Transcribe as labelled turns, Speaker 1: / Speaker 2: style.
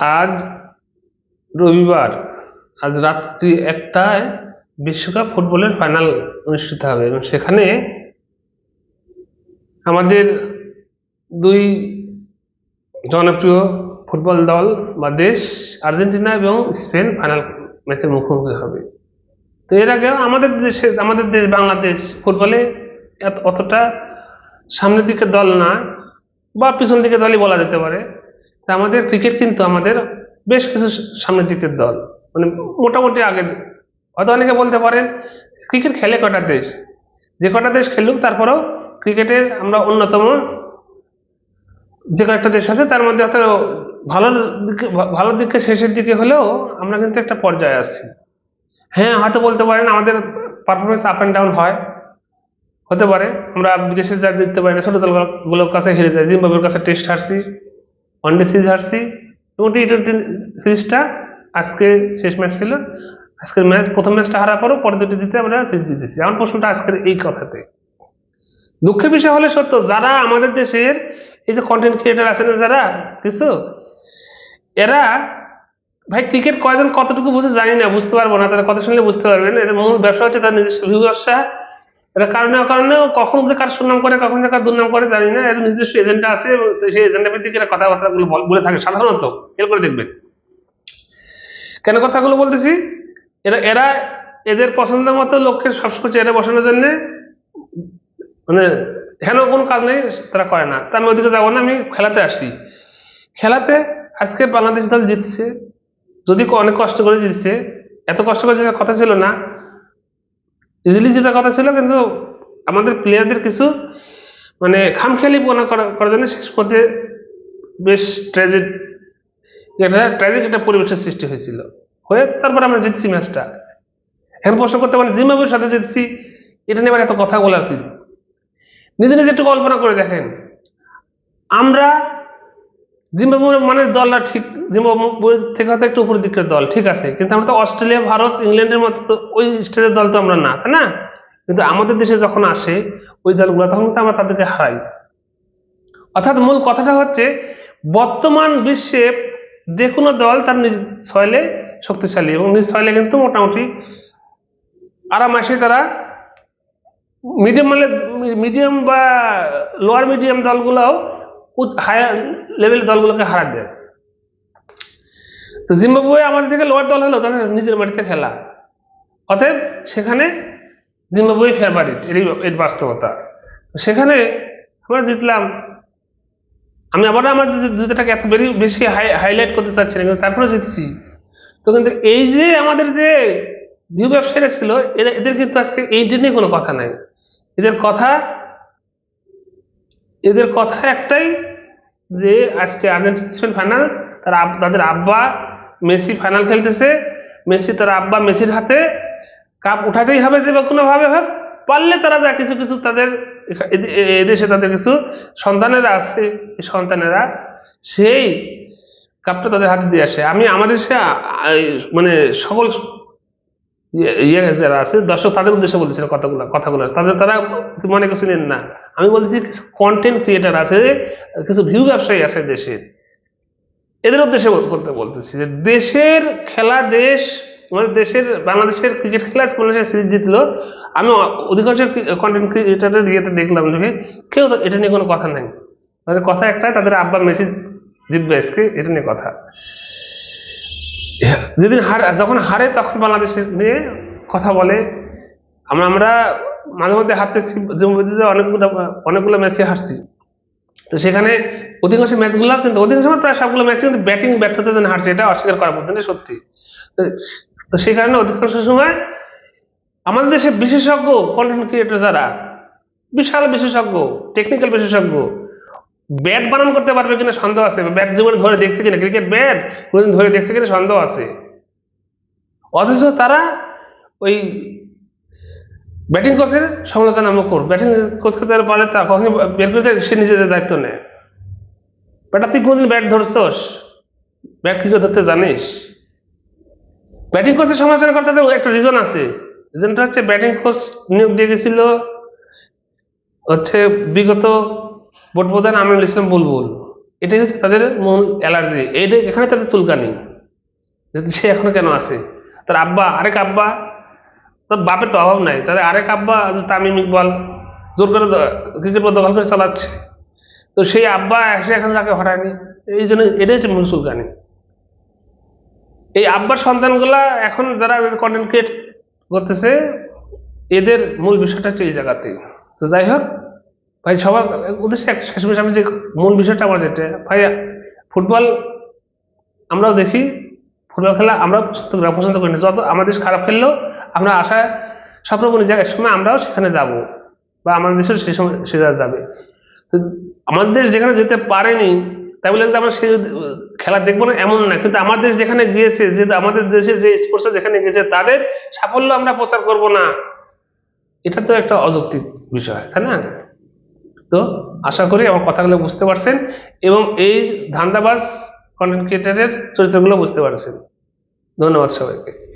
Speaker 1: আজ রবিবার, আজ রাত্রি 1টায় বিশ্বকাপ ফুটবলের ফাইনাল অনুষ্ঠিত হবে এবং সেখানে আমাদের দুই জনপ্রিয় ফুটবল দল বা দেশ আর্জেন্টিনা এবং স্পেন ফাইনাল ম্যাচের মুখোমুখি হবে। তো এর আগে আমাদের দেশ বাংলাদেশ ফুটবলে অতটা সামনের দিকে দল না বা পিছন দিকে দলই বলা যেতে পারে। তা আমাদের ক্রিকেট কিন্তু আমাদের বেশ কিছু সামনের দিকের দল, মানে মোটামুটি আগে। হয়তো অনেকে বলতে পারেন ক্রিকেট খেলে কটা দেশ, যে কটা দেশ খেলুক তারপরেও ক্রিকেটের আমরা অন্যতম যে কয়েকটা দেশ আছে তার মধ্যে হয়তো ভালো দিকে শেষের দিকে হলেও আমরা কিন্তু একটা পর্যায়ে আছি। হ্যাঁ, হয়তো বলতে পারেন আমাদের পারফরমেন্স আপ অ্যান্ড ডাউন হয়, হতে পারে আমরা বিদেশে যা জিততে পারি না, ছোট দলগুলোর কাছে হেরে যায়। জিম্বাবুয়ের কাছে টেস্ট হারছি, ওয়ানডে সিরিজ হারছি এবং টি20 সিরিজটা আজকে শেষ ম্যাচ ছিল। আজকের ম্যাচ প্রথম ম্যাচটা হারার পরও পরে দুটি জিতে আমরা সিরিজ জিতেছি। আমার প্রশ্নটা আজকের এই কথাতে। দুঃখের বিষয় হলে সত্য, যারা আমাদের দেশের এই যে কন্টেন্ট ক্রিয়েটার আছেন যারা কিছু, এরা ভাই ক্রিকেট কয়জন কতটুকু বুঝে জানি না, বুঝতে পারবো না, তারা কথা শুনলে বুঝতে পারবেন। এদের মূল ব্যবসা হচ্ছে তার নিজস্ব ভিউ ব্যবসা। এরা কারণেও কখন যে কার সুনাম করে কখন যে কার দুর্নাম করে জানি না। এদের নিজস্ব এজেন্ডা আছে, সেই এজেন্ডা ভিত্তিক এরা কথাবার্তাগুলো বলে থাকে সাধারণত। খেয়াল করে দেখবেন কেন কথাগুলো বলতেছি। এরা এদের পছন্দের মতো লোককে সবসময় চেয়ারে বসানোর জন্য, মানে হেন কোনো কাজ নেই তারা করে না। তা আমি ওদিকে যাবো না, আমি খেলাতে আসি। খেলাতে আজকে বাংলাদেশ দল জিতছে, যদি অনেক কষ্ট করে জিতছে, এত কষ্ট করে জেতার কথা ছিল না, ইজিলি জেতার কথা ছিল, কিন্তু আমাদের প্লেয়ারদের কিছু মানে খামখেয়ালি করার জন্য শেষ পথে বেশ ট্র্যাজিক একটা পরিবেশের সৃষ্টি হয়েছিল, হয়ে তারপর আমরা জিতছি ম্যাচটা। এখন প্রশ্ন করতে পারেন জিম্বাবুয়ের সাথে জিতছি, এটা নিয়ে এত কথা বলার কি? নিজে নিজে একটু কল্পনা করে দেখেন, আমরা জিম্বাবুয়ে মানে দলটা ঠিক, জিম্বাবুয়ে থেকে হয়তো একটু উপরের দিকের দল ঠিক আছে, কিন্তু আমরা তো অস্ট্রেলিয়া, ভারত, ইংল্যান্ডের মতো ওই স্টেজের দল তো আমরা না, তাই না? কিন্তু আমাদের দেশে যখন আসে ওই দলগুলো তখন তো আমরা তাদেরকে হারাই। অর্থাৎ মূল কথাটা হচ্ছে বর্তমান বিশ্বে যে কোনো দল তার নিজ সয়েলে শক্তিশালী এবং নিজ সয়েলে কিন্তু মোটামুটি আরামাসে তারা মিডিয়াম বা লোয়ার মিডিয়াম দলগুলোও হায়ার লেভেল দলগুলোকে হারা দেয়। তো জিম্বাবুয়ে আমাদের থেকে লোয়ার দল হলো তাদের নিজের মাটিতে খেলা, অতএব সেখানে জিম্বাবুয়ে ফেভারিট, এর বাস্তবতা। সেখানে আমরা জিতলাম। আমি আবার আমাদের জিতাটাকে এত বেশি হাইলাইট করতে চাচ্ছি না, কিন্তু তারপরে জিতছি। তো কিন্তু এই যে আমাদের যে ভিউ ব্যবসায়ীরা ছিল, এদের কিন্তু আজকে এই নিয়ে কোনো কথা নাই। এদের কথা একটাই যে আজকে আর্জেন্টিনা ফাইনাল, তাদের আব্বা মেসি ফাইনাল খেলতেছে, তার আব্বা মেসির হাতে কাপ উঠাতেই হবে যে কোনো ভাবে হোক, পারলে তারা যা কিছু কিছু তাদের এদেশে তাদের কিছু সন্তানেরা আছে, এই সন্তানেরা সেই কাপটা তাদের হাতে দিয়ে আসে। আমি আমাদের দেশে মানে সকল যারা আছে দর্শক তাদের উদ্দেশ্যে বলতেছিল কথাগুলো তারা মনে কিছু নেন না। আমি বলছি কিছু কন্টেন্ট ক্রিয়েটার আছে, কিছু ভিউ ব্যবসায়ী আছে দেশের, এদের উদ্দেশ্যে বলতেছি যে দেশের খেলা, মানে বাংলাদেশের ক্রিকেট খেলা সিরিজ জিতলো, আমি অধিকাংশ কন্টেন্ট ক্রিয়েটারের ইয়েতে দেখলাম যে কেউ এটা নিয়ে কোনো কথা নাই। তাদের কথা একটাই, তাদের আব্বা মেসি জিতবে আজকে, এটা নিয়ে কথা। যখন হারে তখন বাংলাদেশের নিয়ে কথা বলে। আমরা মাঝে মধ্যে হারতেছি, অনেকগুলো ম্যাচে হারছি। তো সেখানে অধিকাংশ ম্যাচগুলো কিন্তু প্রায় সবগুলো ম্যাচে কিন্তু ব্যাটিং ব্যর্থতার জন্য হারছে, এটা অস্বীকার করার মধ্যে নেই, সত্যি। তো সেই কারণে অধিকাংশ সময় আমাদের দেশে বিশেষজ্ঞ কন্টেন্ট ক্রিয়েটর যারা বিশাল বিশেষজ্ঞ, টেকনিক্যাল বিশেষজ্ঞ, ব্যাট বানান করতে পারবে কিনা সন্দেহ আছে, ব্যাট জীবনে ধরে দেখছে কিনা, ক্রিকেট ব্যাট কোনদিন ধরে দেখছে কিনা সন্দেহ আছে। অথচ তারা ওই ব্যাটিং কোচের সমালোচনা মুখর, ব্যাটিং কোচকে তারা পারে তা কখনই বের করে সে নিজে যে দায়িত্ব নেয়। ব্যাটা তুই কোনদিন ব্যাট ধরছস, ব্যাট কি করে ধরতে জানিস? ব্যাটিং কোচের সমালোচনা করতে একটা রিজন আছে, রিজনটা হচ্ছে ব্যাটিং কোচ নিয়োগ দিয়ে গেছিল হচ্ছে বিগত বোর্ড প্রধান আমিনুল ইসলাম বুলবুল। এটাই হচ্ছে তাদের মূল অ্যালার্জি, এইটাই এখানে তাদের চুলকানি, যে সে এখনো কেন আছে। তার আব্বা, আরেক আব্বা, তার বাপের তো অভাব নাই, তাদের আরেক আব্বা তামিম ইকবাল জোর করে ক্রিকেট বল দখল করে চালাচ্ছে, তো সেই আব্বা এসে এখন তাকে হটায়নি। এই জন্য এটাই হচ্ছে মূল চুলকানি। এই আব্বার সন্তানগুলা এখন যারা কন্টেন্ট ক্রিয়েট করতেছে, এদের মূল বিষয়টা হচ্ছে এই জায়গাতেই। তো যাই হোক ভাই, সবার উদ্দেশ্যে শেষ মেশ আমি যে মূল বিষয়টা আমার যেটা ভাই, ফুটবল আমরাও দেখি, ফুটবল খেলা আমরাও পছন্দ করি না, যত আমাদের দেশ খারাপ খেললেও আমরা আশায় স্বপ্ন করি যে এক সময় আমরাও সেখানে যাব, বা আমাদের দেশের সেই সময় সেটা যাবে। তো আমাদের দেশ যেখানে যেতে পারেনি তাই বলে আমরা সেই খেলা দেখবো না এমন না, কিন্তু আমাদের দেশ যেখানে গিয়েছে, যে আমাদের দেশে যে স্পোর্টস যেখানে গিয়েছে তাদের সাফল্য আমরা প্রচার করব না, এটা তো একটা অযৌক্তিক বিষয়, তাই না? তো আশা করি আমার কথাগুলো বুঝতে পারছেন এবং এই ধান্দাবাজ কন্টেন্ট ক্রিয়েটারের চরিত্রগুলো বুঝতে পারছেন। ধন্যবাদ সবাইকে।